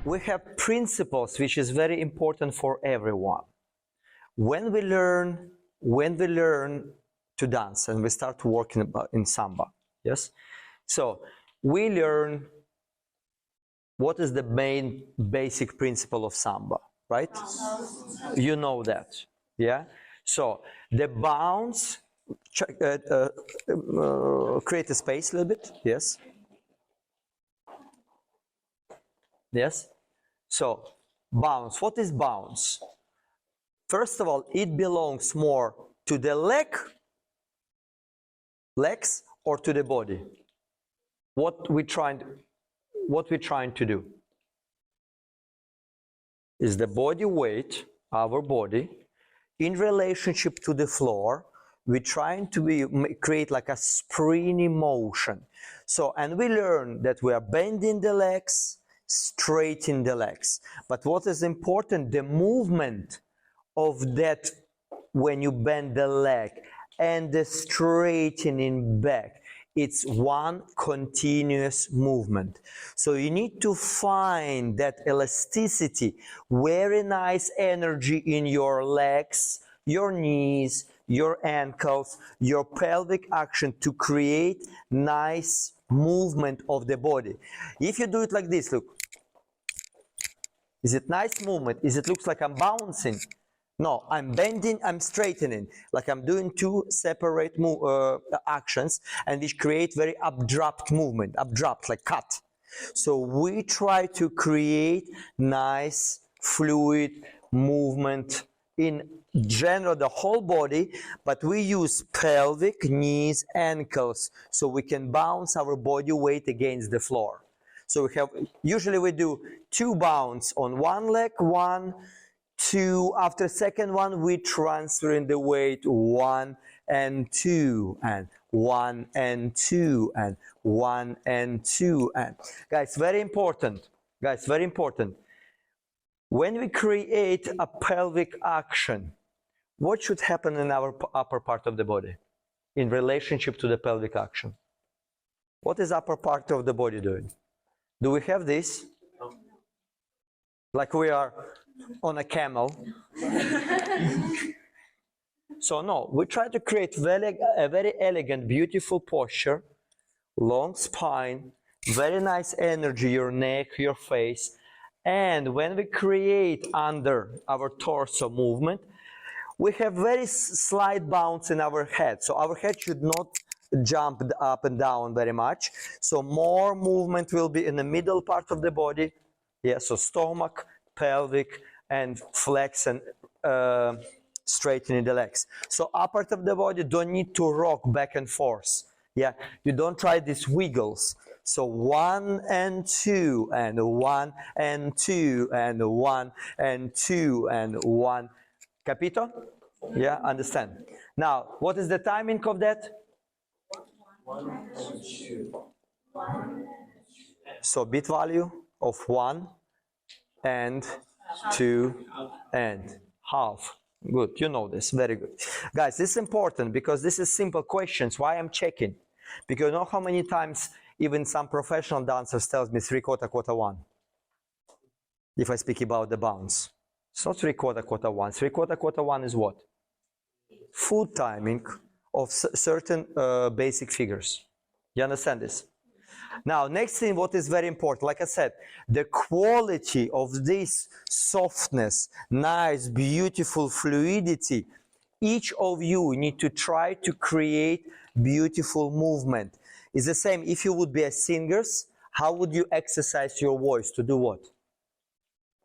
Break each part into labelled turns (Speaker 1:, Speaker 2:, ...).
Speaker 1: we have principles which is very important for everyone. When we learn to dance and we start working in Samba, yes? So we learn what is the main basic principle of Samba, right? You know that, yeah? So the bounce, create a space a little bit, yes? Yes? So bounce, what is bounce? First of all, it belongs more to the legs or to the body. What we're trying to do is the body weight, our body, in relationship to the floor. We're trying to create like a springy motion. So, and we learn that we are bending the legs, straightening the legs. But what is important, the movement of that when you bend the leg and the straightening back, it's one continuous movement. So you need to find that elasticity, very nice energy in your legs, your knees, your ankles, your pelvic action to create nice movement of the body. If you do it like this, look, is it nice movement? Is it looks like I'm bouncing? No, I'm bending, I'm straightening, like I'm doing two separate actions, and which create very abrupt movement, abrupt, like cut. So we try to create nice, fluid movement in general, the whole body, but we use pelvic, knees, ankles, so we can bounce our body weight against the floor. So we have, usually we do 2 bounce on one leg, 1, 2, after second one we transfer in the weight 1 and 2 and 1 and 2 and 1 and 2 and guys, very important, when we create a pelvic action, what should happen in our upper part of the body in relationship to the pelvic action? What is upper part of the body doing? Do we have this like we are on a camel? So no, we try to create a very elegant, beautiful posture, long spine, very nice energy, your neck, your face. And when we create under our torso movement, we have very slight bounce in our head. So our head should not jump up and down very much. So more movement will be in the middle part of the body. Yeah, so stomach, pelvic, and flex and straightening the legs. So upper part of the body don't need to rock back and forth. Yeah, you don't try these wiggles. So 1 and 2 and 1 and 2 and 1 and 2 and 1. Capito? Yeah, understand. Now, what is the timing of that?
Speaker 2: 1 and 2.
Speaker 1: So beat value of 1 and 2 and half. Good, you know this, very good. Guys, this is important because this is simple questions. Why I'm checking? Because you know how many times even some professional dancers tells me 3/4, 1/4. If I speak about the bounce. It's not 3/4, 1/4. 3/4, 1/4 is what? Full timing of certain basic figures. You understand this? Now, next thing, what is very important, like I said, the quality of this softness, nice, beautiful fluidity, each of you need to try to create beautiful movement. It's the same if you would be a singer, how would you exercise your voice to do what?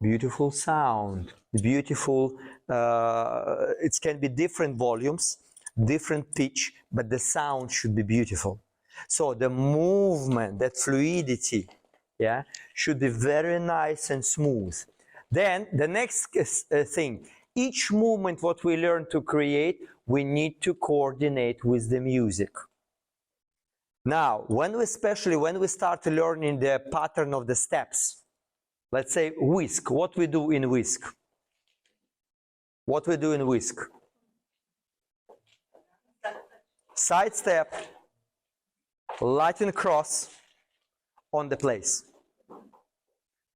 Speaker 1: Beautiful sound, beautiful, it can be different volumes, different pitch, but the sound should be beautiful. So the movement, that fluidity, yeah, should be very nice and smooth. Then the next thing, each movement what we learn to create, we need to coordinate with the music. Now, especially when we start learning the pattern of the steps, let's say whisk, what we do in whisk? What we do in whisk? Side step, Latin cross on the place.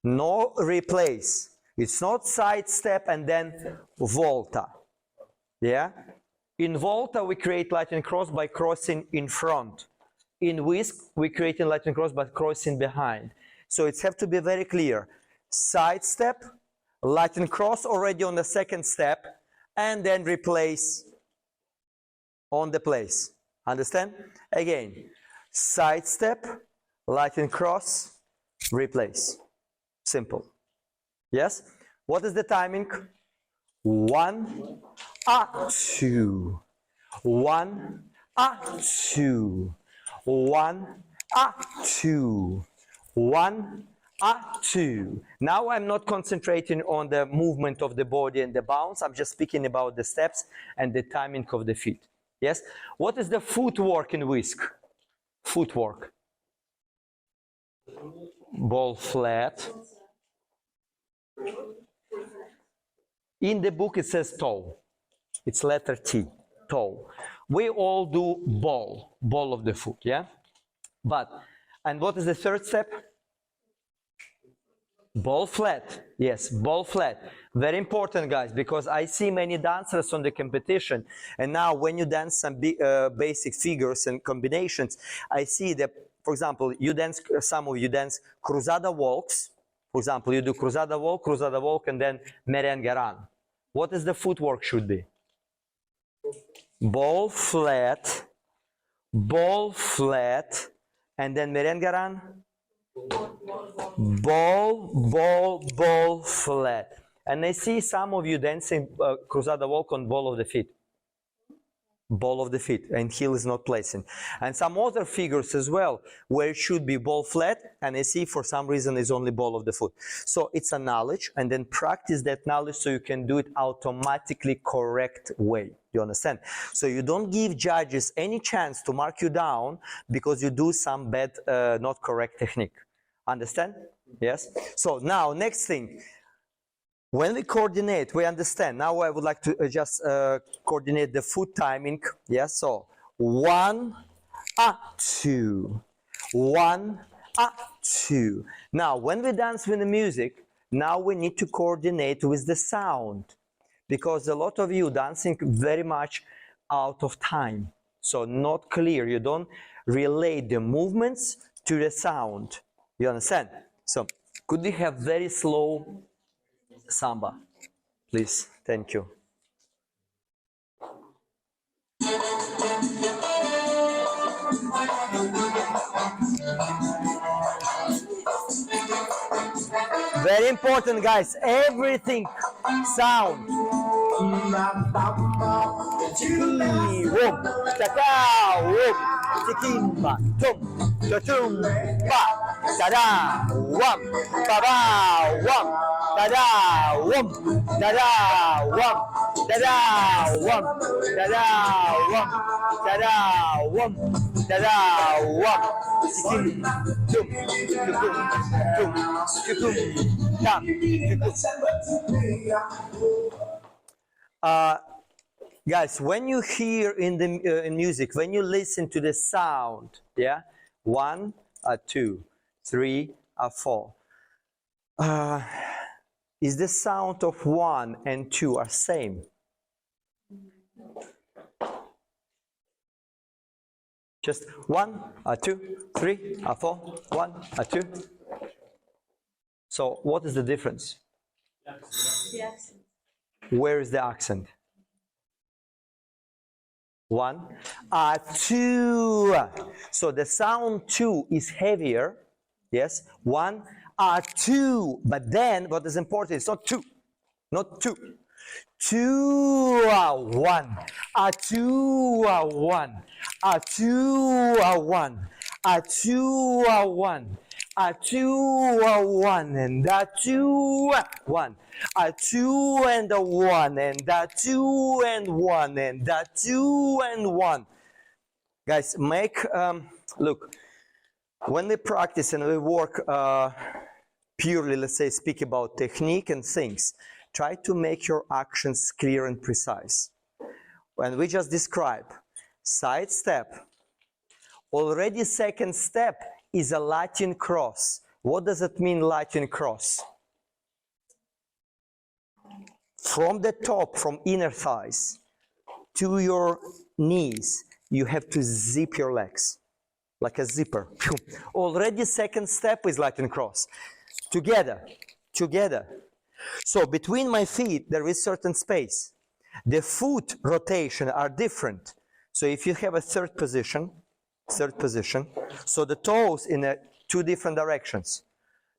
Speaker 1: No replace. It's not side step and then volta. Yeah? In volta, we create Latin cross by crossing in front. In whisk, we create a Latin cross by crossing behind. So it has to be very clear. Side step, Latin cross already on the second step, and then replace on the place. Understand? Again, side step, Latin cross, replace. Simple. Yes? What is the timing? 1, 2. 1, 2. 1, 2. 1, 2. Now I'm not concentrating on the movement of the body and the bounce. I'm just speaking about the steps and the timing of the feet. Yes? What is the footwork in whisk? Footwork. Ball flat. In the book it says toe. It's letter T, toe. We all do ball of the foot, yeah? But, and what is the third step? Ball flat. Yes, ball flat. Very important, guys, because I see many dancers on the competition, and now when you dance some basic figures and combinations, I see that, for example, you dance, some of you dance cruzada walks. For example, you do cruzada walk, and then merengue run. What is the footwork should be? Ball flat, and then merengue run. Ball, flat. And I see some of you dancing cruzada walk on ball of the feet. Ball of the feet, and heel is not placing. And some other figures as well, where it should be ball flat, and I see for some reason it's only ball of the foot. So it's a knowledge, and then practice that knowledge so you can do it automatically correct way. You understand? So you don't give judges any chance to mark you down because you do some bad, not correct technique. Understand? Yes? So now, next thing. When we coordinate, we understand. Now I would like to just coordinate the foot timing. Yes, so 1, 2. 1, 2. Now, when we dance with the music, now we need to coordinate with the sound. Because a lot of you dancing very much out of time. So not clear. You don't relate the movements to the sound. You understand? So could we have very slow Samba, please? Thank you. Very important, guys. Everything sound. Tikimba, tum, tum, ba, da, wam, ba, wam, da, wam, da, wam, da, wam, da, wam, da, wam, tikim, tum, tam, guys, when you hear in the in music, when you listen to the sound, yeah, 1, 2, 3, 4, is the sound of 1 and 2 are same? Just 1, 2, 3, 4, 1, 2. So what is the difference?
Speaker 2: The accent.
Speaker 1: Where is the accent? 1, 2. So the sound 2 is heavier. Yes, 1, 2. But then what is important? It's not 2, not 2. 2, 1, 2, 1, 2, 1, 2, 1. 2, 1, and 2, 1. 2 and 1, and 2 and 1, and 2 and 1. Guys, make, look, when we practice and we work purely, let's say, speak about technique and things, try to make your actions clear and precise. When we just describe side step, already second step is a Latin cross. What does it mean, lightning cross? From the top, from inner thighs to your knees, you have to zip your legs like a zipper. Already second step is lightning cross. Together, together. So between my feet, there is certain space. The foot rotation are different. So if you have a third position, so the toes in two different directions.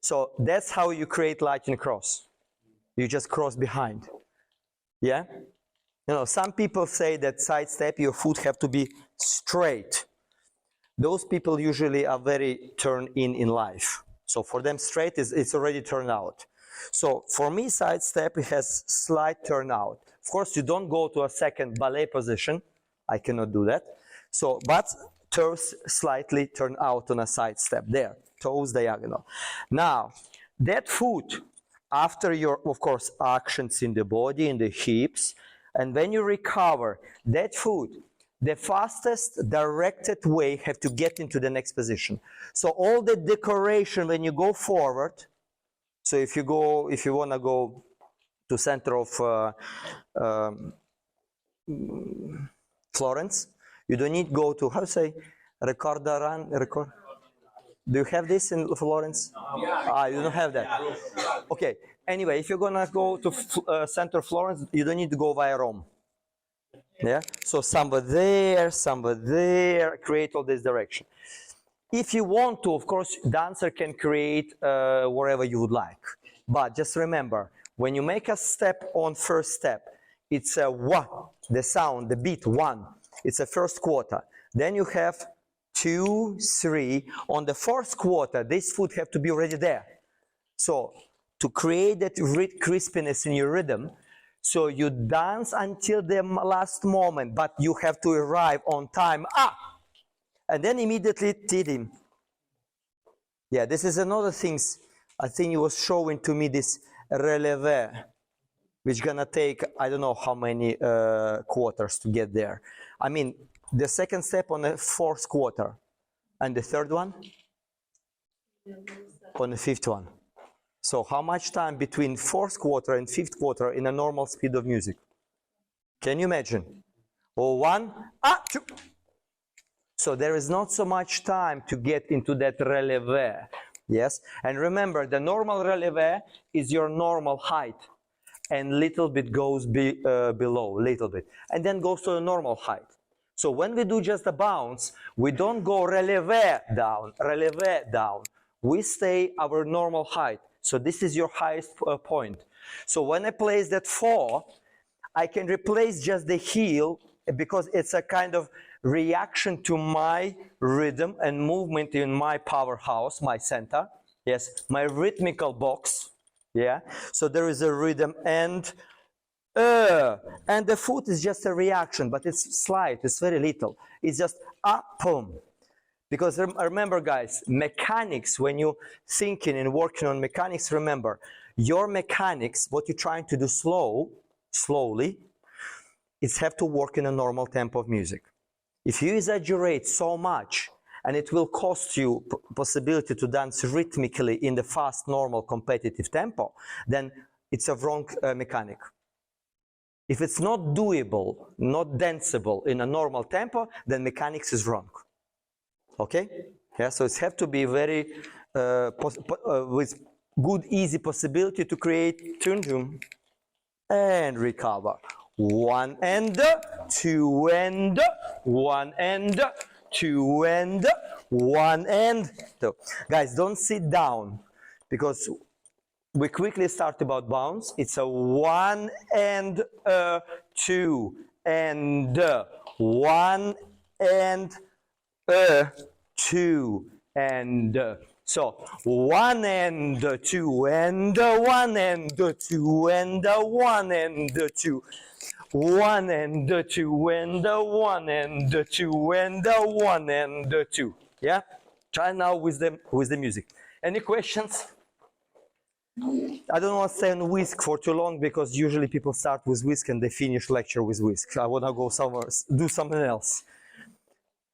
Speaker 1: So that's how you create lightning cross. You just cross behind. Yeah? You know, some people say that side step, your foot have to be straight. Those people usually are very turned in life. So for them, straight it's already turned out. So for me, side step, it has slight turn out. Of course, you don't go to a second ballet position. I cannot do that. So, but toes slightly turn out on a side step there, toes diagonal. Now, that foot, after your, of course, actions in the body, in the hips, and when you recover, that foot, the fastest directed way have to get into the next position. So all the decoration when you go forward, so if you want to go to center of Florence, you don't need to go to, how to say, record. Do you have this in Florence? You don't have that. Okay. Anyway, if you're gonna go to center Florence, you don't need to go via Rome. Yeah. So Samba there, create all this direction. If you want to, of course, dancer can create wherever you would like. But just remember, when you make a step on first step, it's a one, the sound, the beat one. It's a first quarter. Then you have 2, 3. On the fourth quarter, this foot have to be already there. So to create that crispiness in your rhythm, so you dance until the last moment, but you have to arrive on time. And then immediately tidim. Yeah, this is another thing. I think it was showing to me this relevé, which gonna take I don't know how many quarters to get there. I mean, the second step on the fourth quarter, and the third one on the fifth one. So how much time between fourth quarter and fifth quarter in a normal speed of music? Can you imagine? Or 1, 2. So there is not so much time to get into that relevé. Yes, and remember, the normal relevé is your normal height, and little bit goes below, little bit, and then goes to the normal height. So when we do just a bounce, we don't go relevé down. We stay our normal height. So this is your highest point. So when I place that 4, I can replace just the heel because it's a kind of reaction to my rhythm and movement in my powerhouse, my center. Yes, my rhythmical box. Yeah. So there is a rhythm and the foot is just a reaction, but it's slight, it's very little. It's just boom. Because remember, guys, mechanics, when you're thinking and working on mechanics, remember, your mechanics, what you're trying to do slowly, is have to work in a normal tempo of music. If you exaggerate so much, and it will cost you possibility to dance rhythmically in the fast, normal, competitive tempo, then it's a wrong mechanic. If it's not doable, not danceable in a normal tempo, then mechanics is wrong. Okay? Yeah, so it have to be very with good, easy possibility to create tune and recover. 1 and 2 and 1 and 2 and 1 and 2. Guys, don't sit down because we quickly start about bounce. It's a 1 and 2 and 1 and 2 and so 1 and 2 and 1 and 2 and 1 and 2. 1 and 2 and 1 and 2 and 1 and 2. Yeah? Try now with the music. Any questions? I don't want to stay on whisk for too long because usually people start with whisk and they finish lecture with whisk. I want to go somewhere, do something else.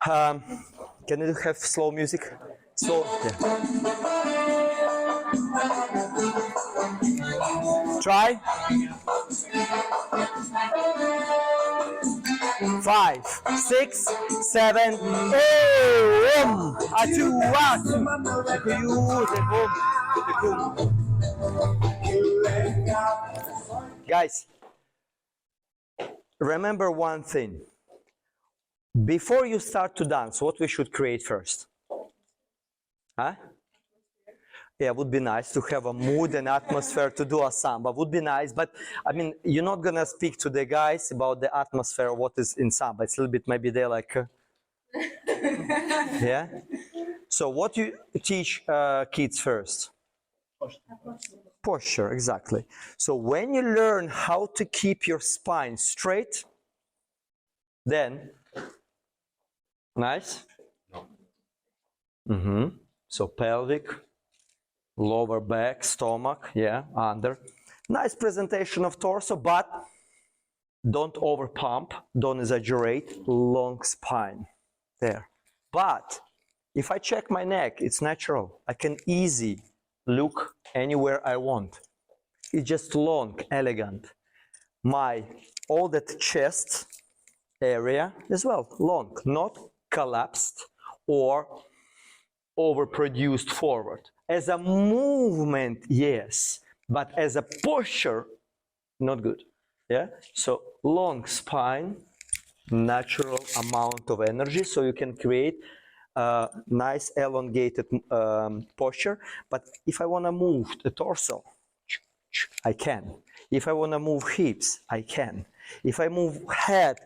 Speaker 1: Can you have slow music? So, yeah. Try. 5, 6, 7, 8. Atu, atu. Guys, remember one thing. Before you start to dance, what we should create first? Huh? Yeah, it would be nice to have a mood and atmosphere to do a samba. Would be nice, but I mean, you're not gonna speak to the guys about the atmosphere, what is in samba. It's a little bit, maybe they're like, yeah. So what you teach kids first? Posture, exactly. So when you learn how to keep your spine straight, then, nice. So pelvic, lower back, stomach, yeah, under. Nice presentation of torso, but don't over pump, don't exaggerate, long spine, there. But if I check my neck, it's natural. I can easy look anywhere I want. It's just long, elegant. All that chest area as well, long, not collapsed or overproduced forward. As a movement, yes, but as a posture, not good. Yeah, so long spine, natural amount of energy, so you can create a nice elongated posture. But if I want to move the torso, I can. If I want to move hips, I can. If I move head,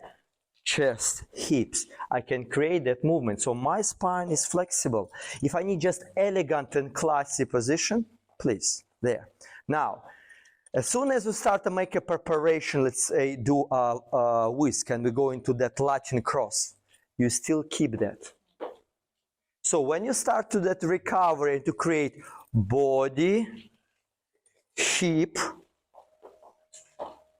Speaker 1: chest, hips, I can create that movement. So my spine is flexible. If I need just elegant and classy position, please, there. Now, as soon as we start to make a preparation, let's say do a whisk and we go into that Latin cross, you still keep that. So when you start to that recovery to create body, hip,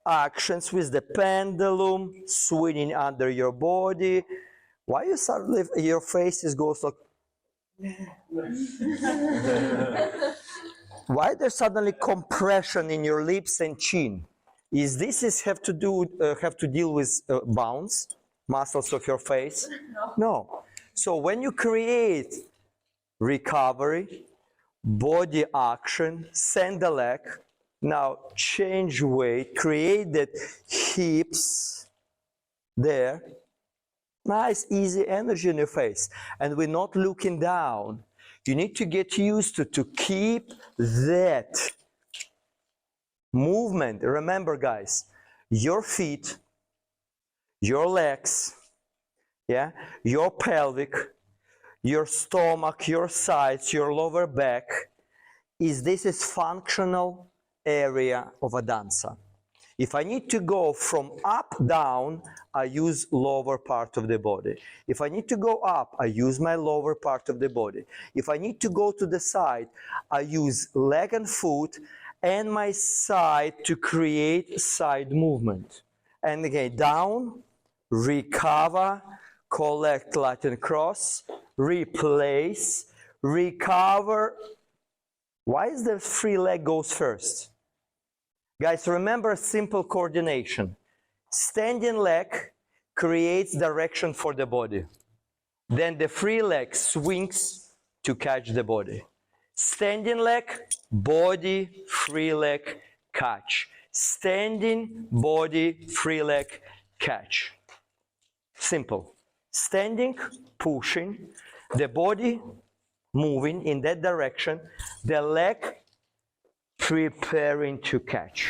Speaker 1: actions with the pendulum, swinging under your body. Why you suddenly, your face goes like, why there's suddenly compression in your lips and chin? Have to deal with bounce, muscles of your face? No. So when you create recovery, body action, send the leg, now change weight, create that hips there, nice easy energy in your face, and we're not looking down. You need to get used to keep that movement. Remember guys, your feet, your legs, yeah, your pelvic, your stomach, your sides, your lower back, this is functional area of a dancer. If I need to go from up down, I use lower part of the body. If I need to go up, I use my lower part of the body. If I need to go to the side, I use leg and foot and my side to create side movement. And again, down, recover, collect Latin cross, replace, recover. Why is the free leg goes first? Guys, remember simple coordination. Standing leg creates direction for the body. Then the free leg swings to catch the body. Standing leg, body, free leg, catch. Standing, body, free leg, catch. Simple. Standing, pushing, the body moving in that direction, the leg preparing to catch.